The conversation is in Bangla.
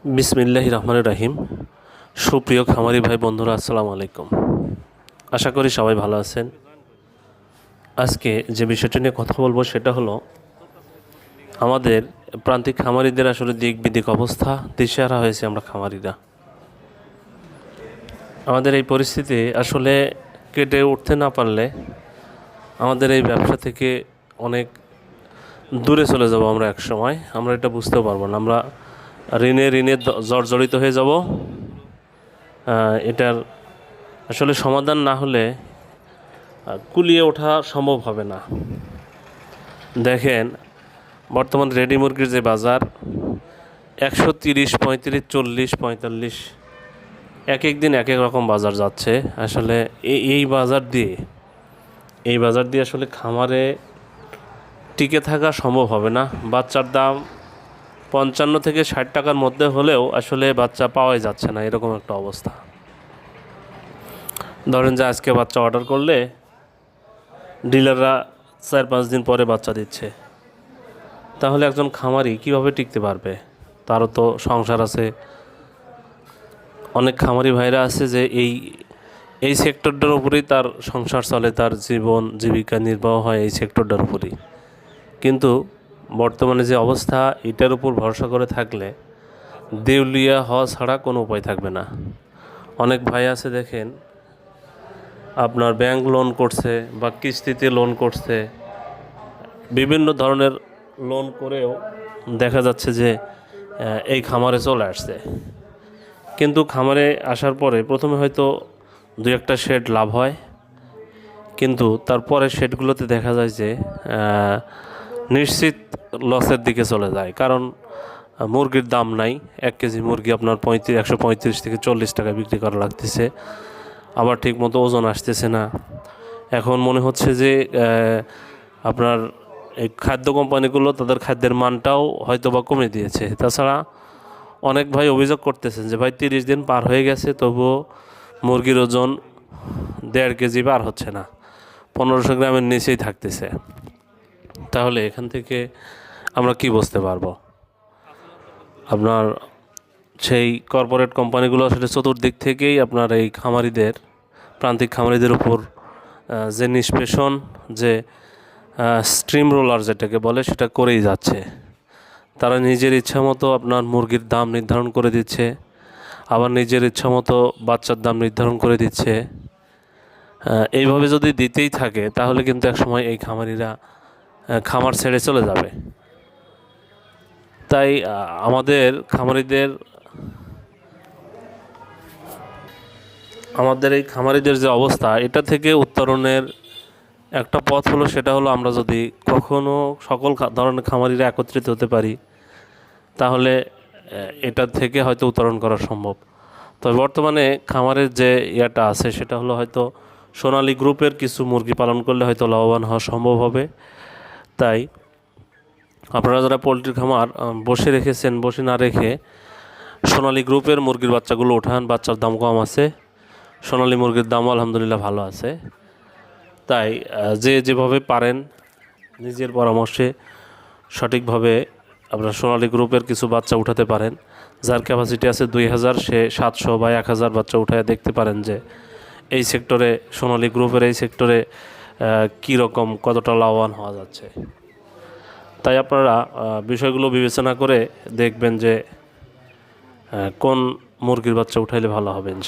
বিসমিল্লাহির রহমানির রহিম। সুপ্রিয় খামারি ভাই বন্ধুরা, আসসালামু আলাইকুম। আশা করি সবাই ভালো আছেন। আজকে যে বিষয়টি নিয়ে কথা বলবো সেটা হলো আমাদের প্রান্তিক খামারিদের আসলে দিক বিদিক অবস্থা, দিশেহারা হয়েছে আমরা খামারিরা। আমাদের এই পরিস্থিতি আসলে কেটে উঠতে না পারলে আমাদের এই ব্যবসা থেকে অনেক দূরে চলে যাব আমরা এক সময়। আমরা এটা বুঝতেও পারবো না, আমরা ঋণে জর্জরিত হয়ে যাব। এটার আসলে সমাধান না হলে কুলিয়ে ওঠা সম্ভব হবে না। দেখেন, বর্তমান রেডি মুরগির যে বাজার 130, 35, 40, 45, এক এক দিন এক এক রকম বাজার যাচ্ছে। আসলে এই বাজার দিয়ে আসলে খামারে টিকে থাকা সম্ভব হবে না। বাচ্চার দাম 55 থেকে 60 টাকার মধ্যে হলেও আসলে বাচ্চা পাওয়াই যাচ্ছে না, এরকম একটা অবস্থা। ধরেন যে আজকে বাচ্চা অর্ডার করলে ডিলাররা 4-5 দিন পরে বাচ্চা দিচ্ছে, তাহলে একজন খামারি কিভাবে টিকতে পারবে? তারও তো সংসার আছে। অনেক খামারি ভাইরা আছে যে এই সেক্টরটার উপরেই তার সংসার চলে, তার জীবিকা নির্বাহ হয় এই সেক্টরটার উপরেই। কিন্তু বর্তমানে যে অবস্থা, এটার উপর ভরসা করে থাকলে দেউলিয়া হওয়া ছাড়া কোনো উপায় থাকবে না। অনেক ভাই আছে দেখেন, আপনার ব্যাংক লোন করছে বা কিস্তিতে লোন করছে, বিভিন্ন ধরনের লোন করেও দেখা যাচ্ছে যে এই খামারে চলে আসছে। কিন্তু খামারে আসার পরে প্রথমে হয়তো 2-1টা শেড লাভ হয়, কিন্তু তারপরে শেডগুলোতে দেখা যায় যে নিশ্চিত লসের দিকে চলে যায়। কারণ মুরগির দাম নাই। 1 কেজি মুরগি আপনার 135 থেকে 40 টাকা বিক্রি করা লাগতেছে, আবার ঠিকমতো ওজন আসতেছে না। এখন মনে হচ্ছে যে আপনার এই খাদ্য কোম্পানিগুলো তাদের খাদ্যের মানটাও হয়তো বা কমে দিয়েছে। তাছাড়া অনেক ভাই অভিযোগ করতেছেন যে ভাই 30 দিন পার হয়ে গেছে, তবুও মুরগির ওজন 1.5 কেজি পার হচ্ছে না, 1500 গ্রামের নিচেই থাকতেছে। তাহলে এখান থেকে আমরা কি বুঝতে পারবো? আপনার সেই কর্পোরেট কোম্পানিগুলো আসলে চতুর্দিক থেকেই আপনার এই প্রান্তিক খামারিদের উপর যে নিষ্পেষণ, যে স্ট্রিম রোলার যেটাকে বলে, সেটা করেই যাচ্ছে। তারা নিজের ইচ্ছা মতো আপনার মুরগির দাম নির্ধারণ করে দিচ্ছে, আবার নিজের ইচ্ছা মতো বাচ্চার দাম নির্ধারণ করে দিচ্ছে। এইভাবে যদি দিতেই থাকে তাহলে কিন্তু একসময় এই খামারিরা খামার ছেড়ে চলে যাবে। তাই আমাদের এই খামারিদের যে অবস্থা, এটা থেকে উত্তরণের একটা পথ হলো, সেটা হলো আমরা যদি কখনো সকল ধরনের খামারিরা একত্রিত হতে পারি, তাহলে এটা থেকে হয়তো উত্তরণ করা সম্ভব। তবে বর্তমানে খামারের যে আছে সেটা হলো হয়তো সোনালী গ্রুপের কিছু মুরগি পালন করলে হয়তো লাভবান হওয়া সম্ভব হবে। তাই আপনারা যারা পোলট্রির খামার বসে না রেখে সোনালী গ্রুপের মুরগির বাচ্চাগুলো ওঠান। বাচ্চার দাম কম আছে, সোনালী মুরগির দামও আলহামদুলিল্লাহ ভালো আছে। তাই যেভাবে পারেন নিজের পরামর্শে সঠিকভাবে আপনারা সোনালী গ্রুপের কিছু বাচ্চা উঠাতে পারেন। যার ক্যাপাসিটি আছে 2000, সে 700 বা 1000 বাচ্চা উঠায় দেখতে পারেন যে এই সেক্টরে, সোনালী গ্রুপের এই সেক্টরে কীরকম, কতটা লাভবান হওয়া যাচ্ছে। তাই আপনারা বিষয়গুলো বিবেচনা করে দেখবেন যে কোন মুরগির বাচ্চা উঠাইলে ভালো হবে।